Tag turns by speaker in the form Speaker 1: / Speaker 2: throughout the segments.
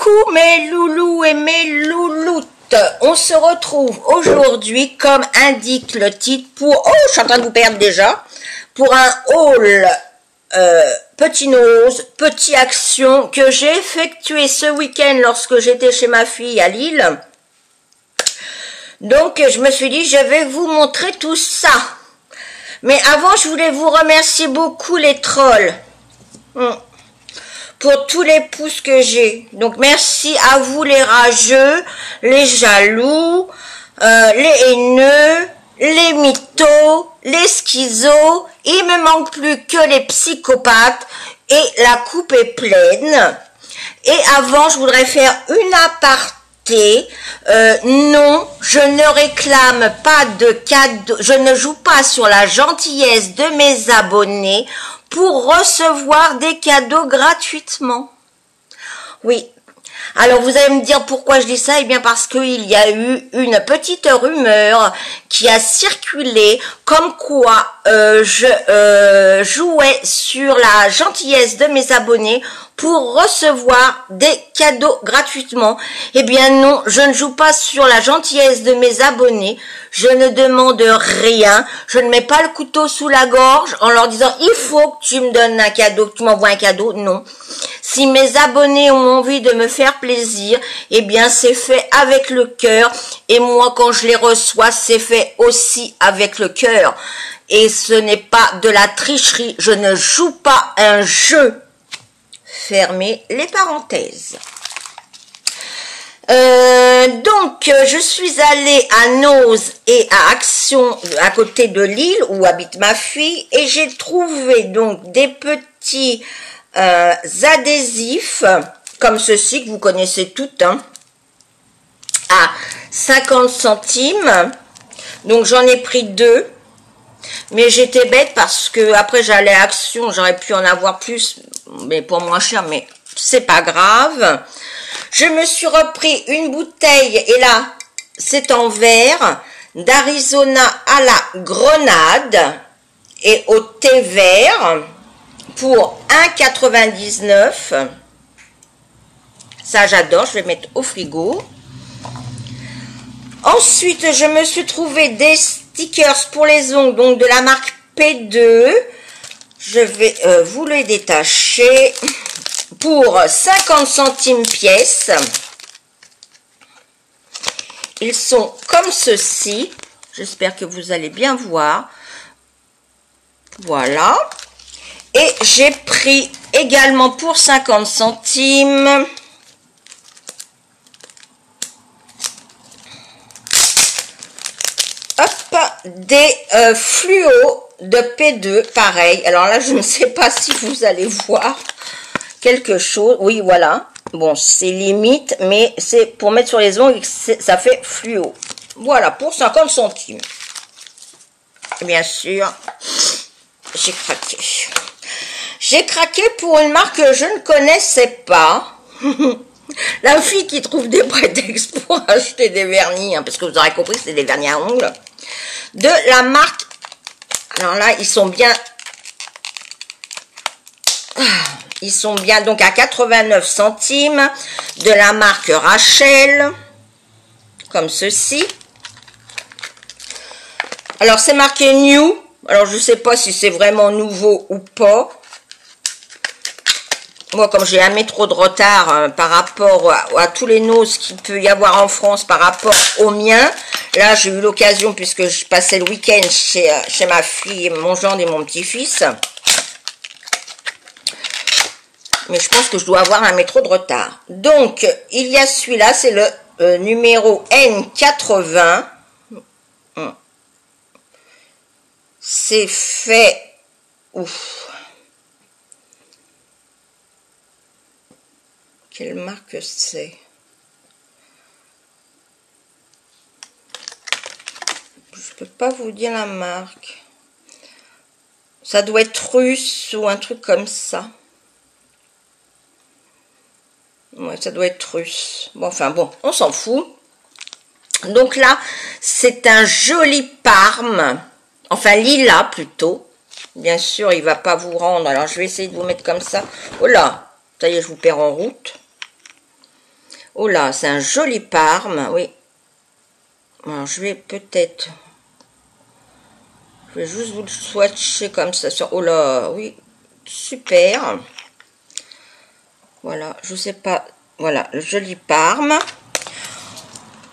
Speaker 1: Coucou mes loulous et mes louloutes, on se retrouve aujourd'hui comme indique le titre pour, oh je suis en train de vous perdre déjà, pour un haul petit nose, petit action que j'ai effectué ce week-end lorsque j'étais chez ma fille à Lille. Donc je me suis dit je vais vous montrer tout ça. Mais avant je voulais vous remercier beaucoup les trolls. Pour tous les pouces que j'ai. Donc merci à vous les rageux, les jaloux, les haineux, les mythos, les schizos. Il me manque plus que les psychopathes et la coupe est pleine. Et avant, je voudrais faire une aparté. Non, je ne réclame pas de cadeaux. Je ne joue pas sur la gentillesse de mes abonnés pour recevoir des cadeaux gratuitement. Oui. Alors vous allez me dire pourquoi je dis ça? Eh bien parce qu'il y a eu une petite rumeur qui a circulé comme quoi je jouais sur la gentillesse de mes abonnés pour recevoir des cadeaux gratuitement. Eh bien non, je ne joue pas sur la gentillesse de mes abonnés. Je ne demande rien. Je ne mets pas le couteau sous la gorge en leur disant il faut que tu me donnes un cadeau, que tu m'envoies un cadeau. Non. Si mes abonnés ont envie de me faire plaisir, eh bien c'est fait avec le cœur. Et moi quand je les reçois, c'est fait aussi avec le cœur. Et ce n'est pas de la tricherie. Je ne joue pas un jeu. Fermez les parenthèses. Donc je suis allée à Nose et à Action à côté de Lille où habite ma fille et j'ai trouvé donc des petits adhésifs comme ceci que vous connaissez toutes à 50 centimes. Donc j'en ai pris deux. Mais j'étais bête parce que après j'allais à Action, j'aurais pu en avoir plus, mais pour moins cher, mais c'est pas grave. Je me suis repris une bouteille, et là, c'est en verre, d'Arizona à la grenade et au thé vert pour 1,99 €. Ça j'adore, je vais mettre au frigo. Ensuite, je me suis trouvé des stickers pour les ongles, donc de la marque P2. Je vais vous les détacher pour 50 centimes pièce. Ils sont comme ceci. J'espère que vous allez bien voir. Voilà. Et j'ai pris également pour 50 centimes... des fluos de P2, pareil. Alors là, je ne sais pas si vous allez voir quelque chose. Oui, voilà. Bon, c'est limite, mais c'est pour mettre sur les ongles, ça fait fluo. Voilà, pour 50 centimes. Bien sûr, j'ai craqué. J'ai craqué pour une marque que je ne connaissais pas. La fille qui trouve des prétextes pour acheter des vernis, parce que vous aurez compris, c'est des vernis à ongles. De la marque, alors là, ils sont bien donc à 89 centimes, de la marque Rachel, comme ceci. Alors, c'est marqué New, alors je ne sais pas si c'est vraiment nouveau ou pas. Moi, comme j'ai un trop de retard par rapport à tous les noses qu'il peut y avoir en France par rapport aux miens, là, j'ai eu l'occasion, puisque je passais le week-end chez ma fille, mon gendre et mon petit-fils. Mais je pense que je dois avoir un métro de retard. Donc, il y a celui-là, c'est le numéro N80. C'est fait... Ouf. Quelle marque c'est? Je peux pas vous dire la marque. Ça doit être russe ou un truc comme ça. Ouais, ça doit être russe. Bon, enfin bon, on s'en fout. Donc là, c'est un joli parme. Enfin, lilas plutôt. Bien sûr, il va pas vous rendre. Alors, je vais essayer de vous mettre comme ça. Oh là, ça y est, je vous perds en route. Oh là, c'est un joli Parme, oui. Alors, je vais peut-être... Je vais juste vous le swatcher comme ça. Oh là, oui, super. Voilà, je sais pas. Voilà, le joli Parme.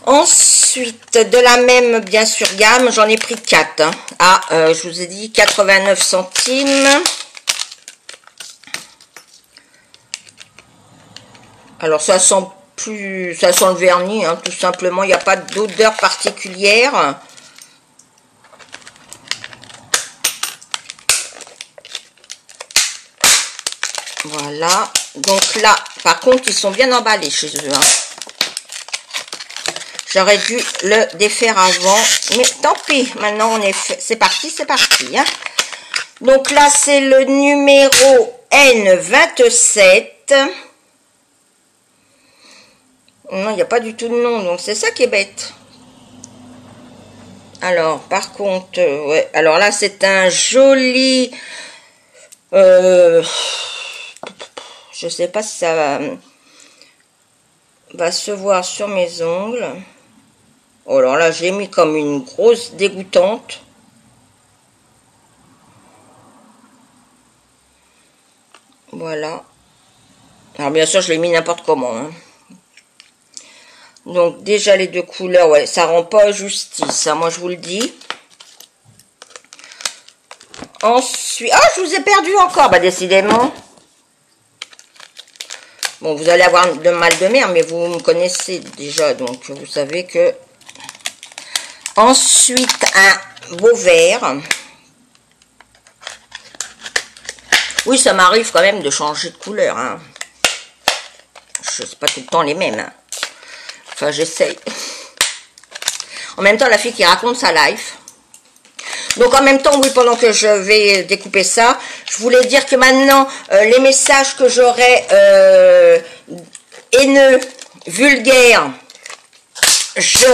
Speaker 1: Ensuite, de la même, bien sûr, gamme, j'en ai pris 4. Hein. Ah, je vous ai dit 89 centimes. Alors, ça sent plus... Ça sent le vernis, hein, tout simplement. Il n'y a pas d'odeur particulière. Voilà. Donc là, par contre, ils sont bien emballés chez eux. Hein. J'aurais dû le défaire avant. Mais tant pis. Maintenant, on est fait. C'est parti, c'est parti. Hein. Donc là, c'est le numéro N27. Non, il n'y a pas du tout de nom. Donc, c'est ça qui est bête. Alors, par contre, ouais. Alors là, c'est un joli... je sais pas si ça va se voir sur mes ongles. Oh, alors là, j'ai mis comme une grosse dégoûtante. Voilà. Alors bien sûr, je l'ai mis n'importe comment. Hein. Donc déjà les deux couleurs, ouais, ça rend pas justice. Hein, moi, je vous le dis. Ensuite, ah, je vous ai perdu encore. Bah décidément. Bon, vous allez avoir de mal de mer, mais vous me connaissez déjà, donc vous savez que... Ensuite, un beau vert. Oui, ça m'arrive quand même de changer de couleur. Hein. Je sais pas tout le temps les mêmes. Hein. Enfin, j'essaye. En même temps, la fille qui raconte sa life. Donc en même temps, oui, pendant que je vais découper ça, je voulais dire que maintenant, les messages que j'aurai haineux, vulgaires, je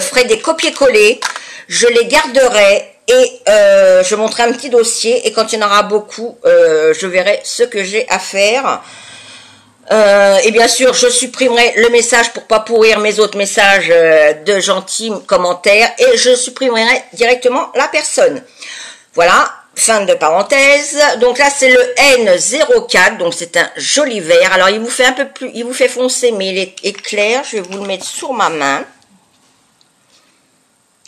Speaker 1: ferai des copier-coller, je les garderai et je montrerai un petit dossier. Et quand il y en aura beaucoup, je verrai ce que j'ai à faire. Et bien sûr, je supprimerai le message pour pas pourrir mes autres messages de gentils commentaires et je supprimerai directement la personne. Voilà, fin de parenthèse. Donc là, c'est le N04, donc c'est un joli vert. Alors, il vous fait un peu plus, il vous fait foncer, mais il est clair. Je vais vous le mettre sur ma main.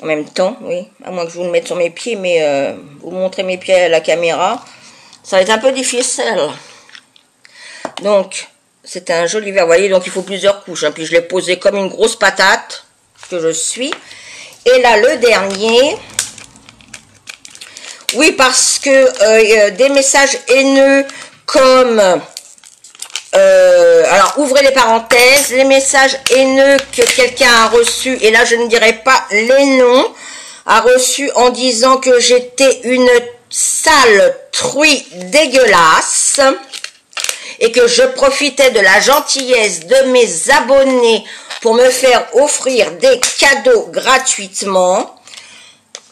Speaker 1: En même temps, oui, à moins que je vous le mette sur mes pieds, mais vous montrez mes pieds à la caméra. Ça va être un peu difficile. Donc... C'est un joli vert, vous voyez, donc il faut plusieurs couches. Hein. Puis je l'ai posé comme une grosse patate que je suis. Et là, le dernier. Oui, parce que des messages haineux comme... alors, ouvrez les parenthèses. Les messages haineux que quelqu'un a reçus, et là, je ne dirai pas les noms, a reçu en disant que j'étais une sale truie dégueulasse. Et que je profitais de la gentillesse de mes abonnés pour me faire offrir des cadeaux gratuitement,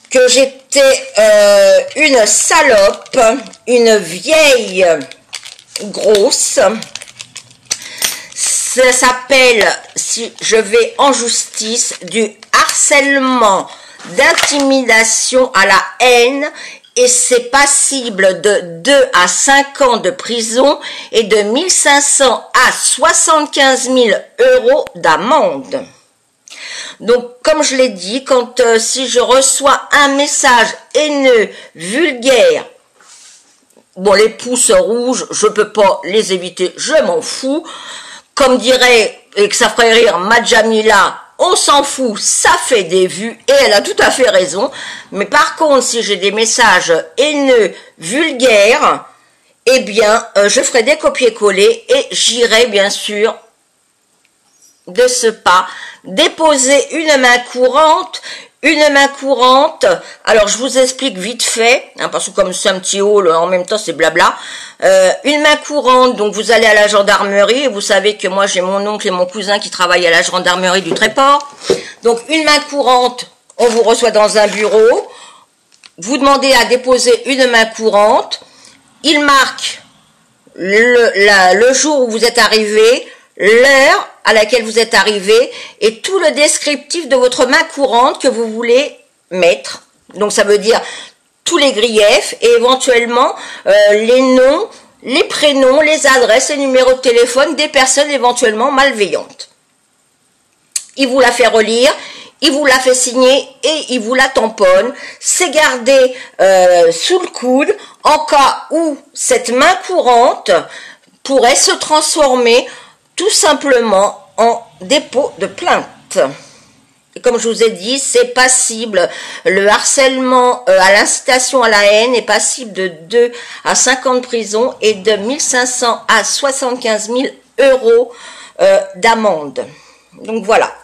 Speaker 1: que j'étais une salope, une vieille grosse. Ça s'appelle, si je vais en justice, du harcèlement, d'intimidation à la haine. Et c'est passible de 2 à 5 ans de prison et de 1500 à 75 000 € d'amende. Donc, comme je l'ai dit, quand si je reçois un message haineux, vulgaire, bon, les pouces rouges, je peux pas les éviter, je m'en fous. Comme dirait, et que ça ferait rire Madjamila, on s'en fout, ça fait des vues, et elle a tout à fait raison. Mais par contre, si j'ai des messages haineux, vulgaires, eh bien, je ferai des copier-coller et j'irai, bien sûr, de ce pas, déposer une main courante. Une main courante, alors je vous explique vite fait, hein, parce que comme c'est un petit haul, en même temps c'est blabla. Une main courante, donc vous allez à la gendarmerie, et vous savez que moi j'ai mon oncle et mon cousin qui travaillent à la gendarmerie du Tréport. Donc une main courante, on vous reçoit dans un bureau, vous demandez à déposer une main courante, il marque le jour où vous êtes arrivé, l'heure à laquelle vous êtes arrivé et tout le descriptif de votre main courante que vous voulez mettre. Donc ça veut dire tous les griefs et éventuellement les noms, les prénoms, les adresses, les numéros de téléphone des personnes éventuellement malveillantes. Il vous la fait relire, il vous la fait signer et il vous la tamponne. C'est gardé sous le coude en cas où cette main courante pourrait se transformer tout simplement en dépôt de plainte. Et comme je vous ai dit, c'est passible. Le harcèlement à l'incitation à la haine est passible de 2 à 5 ans de prison et de 1 500 à 75 000 euros d'amende. Donc voilà.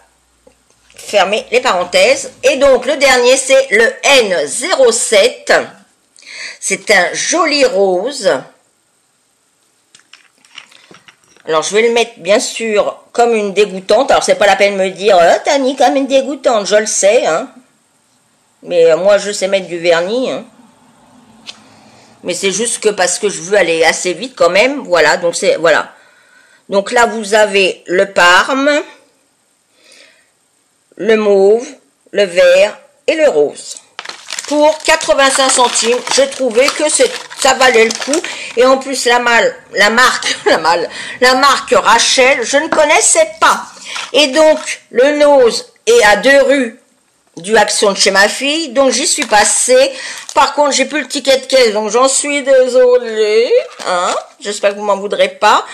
Speaker 1: Fermez les parenthèses. Et donc le dernier, c'est le N07. C'est un joli rose. Alors, je vais le mettre, bien sûr, comme une dégoûtante. Alors, c'est pas la peine de me dire, t'as mis comme une dégoûtante, je le sais, hein. Mais moi, je sais mettre du vernis, hein. Mais c'est juste que parce que je veux aller assez vite quand même. Voilà, donc c'est, voilà. Donc là, vous avez le parme, le mauve, le vert et le rose. Pour 85 centimes, je trouvais que ça valait le coup. Et en plus, la marque Rachel, je ne connaissais pas. Et donc, le Nose est à 2 rues du Action de chez ma fille. Donc, j'y suis passée. Par contre, j'ai plus le ticket de caisse. Donc, j'en suis désolée. Hein, j'espère que vous m'en voudrez pas.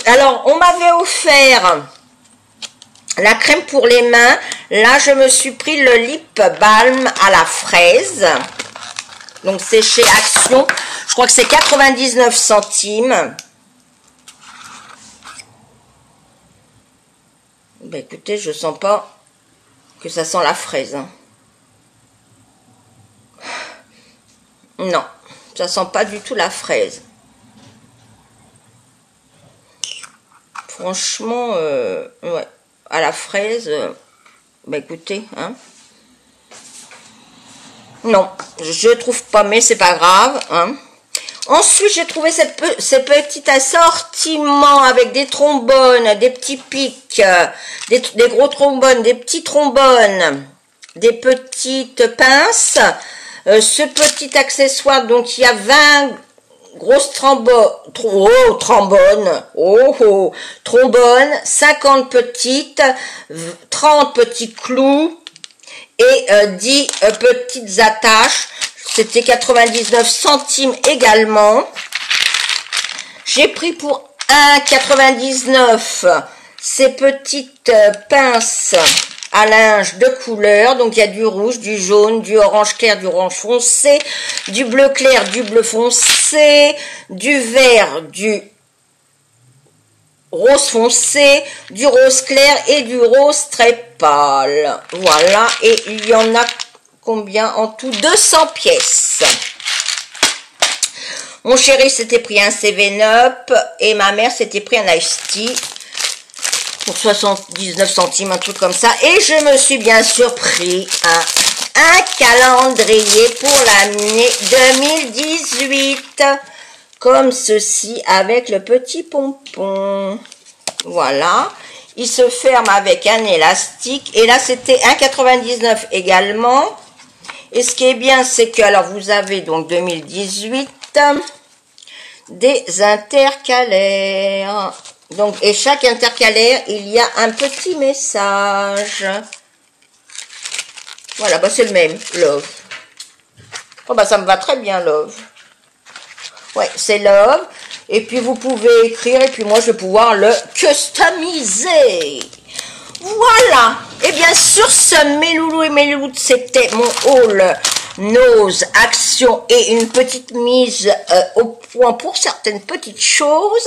Speaker 1: Alors, on m'avait offert la crème pour les mains. Là, je me suis pris le lip balm à la fraise. Donc, c'est chez Action. Je crois que c'est 99 centimes. Ben, écoutez, je sens pas que ça sent la fraise. Hein. Non, ça sent pas du tout la fraise. Franchement, ouais. À la fraise, bah écoutez, hein. Non, je trouve pas, mais c'est pas grave, hein. Ensuite, j'ai trouvé ce petit assortiment avec des trombones, des petits pics, des gros trombones, des petits trombones, des petites pinces. Ce petit accessoire, donc il y a 20 grosses trombones, trombones, 50 petites, 30 petits clous et 10 petites attaches. C'était 99 centimes également. J'ai pris pour 1,99 ces petites pinces à linge de couleur. Donc il y a du rouge, du jaune, du orange clair, du orange foncé, du bleu clair, du bleu foncé, du vert, du rose foncé, du rose clair et du rose très pâle. Voilà, et il y en a combien en tout? 200 pièces. Mon chéri s'était pris un 7-Up et ma mère s'était pris un Ice Tea pour 79 centimes, un truc comme ça. Et je me suis bien sûr pris un calendrier pour l'année 2018. Comme ceci, avec le petit pompon. Voilà. Il se ferme avec un élastique. Et là, c'était 1,99 également. Et ce qui est bien, c'est que, alors, vous avez donc 2018 des intercalaires. Donc, et chaque intercalaire, il y a un petit message. Voilà, bah c'est le même, Love. Oh, bah ça me va très bien, Love. Ouais, c'est Love. Et puis, vous pouvez écrire, et puis moi, je vais pouvoir le customiser. Voilà. Et bien, sur ce, mes loulous et mes louloutes, c'était mon haul Nose Action et une petite mise au point pour certaines petites choses.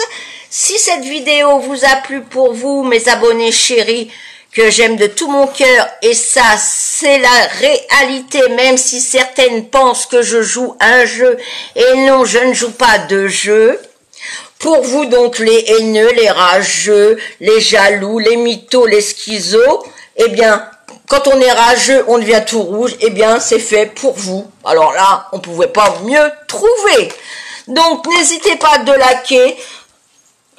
Speaker 1: Si cette vidéo vous a plu pour vous, mes abonnés chéris, que j'aime de tout mon cœur, et ça, c'est la réalité, même si certaines pensent que je joue un jeu, et non, je ne joue pas de jeu. Pour vous, donc, les haineux, les rageux, les jaloux, les mythos, les schizos, eh bien, quand on est rageux, on devient tout rouge, eh bien, c'est fait pour vous. Alors là, on ne pouvait pas mieux trouver. Donc, n'hésitez pas de liker,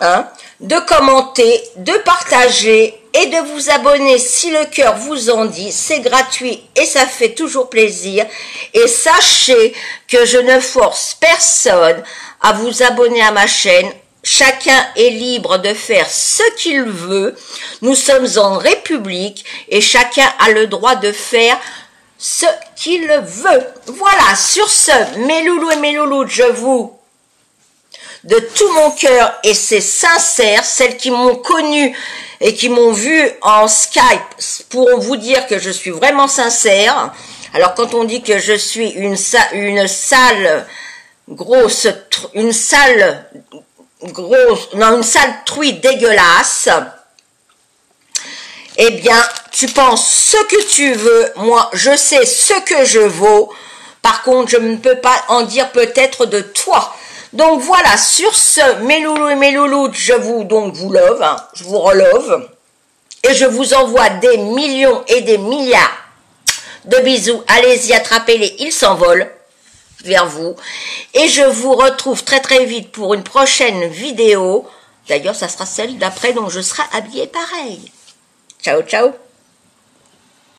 Speaker 1: hein, de commenter, de partager et de vous abonner si le cœur vous en dit. C'est gratuit et ça fait toujours plaisir. Et sachez que je ne force personne à vous abonner à ma chaîne. Chacun est libre de faire ce qu'il veut. Nous sommes en République et chacun a le droit de faire ce qu'il veut. Voilà, sur ce, mes loulous et mes louloutes, je vous, de tout mon cœur, et c'est sincère, celles qui m'ont connu et qui m'ont vu en Skype pourront vous dire que je suis vraiment sincère. Alors quand on dit que je suis une sale truie dégueulasse, eh bien, tu penses ce que tu veux, moi, je sais ce que je vaux, par contre, je ne peux pas en dire peut-être de toi. Donc voilà, sur ce, mes loulous et mes louloutes, je vous love, hein, je vous relove, et je vous envoie des millions et des milliards de bisous. Allez-y, attrapez-les, ils s'envolent vers vous, et je vous retrouve très très vite pour une prochaine vidéo. D'ailleurs, ça sera celle d'après, donc je serai habillée pareil. Ciao, ciao.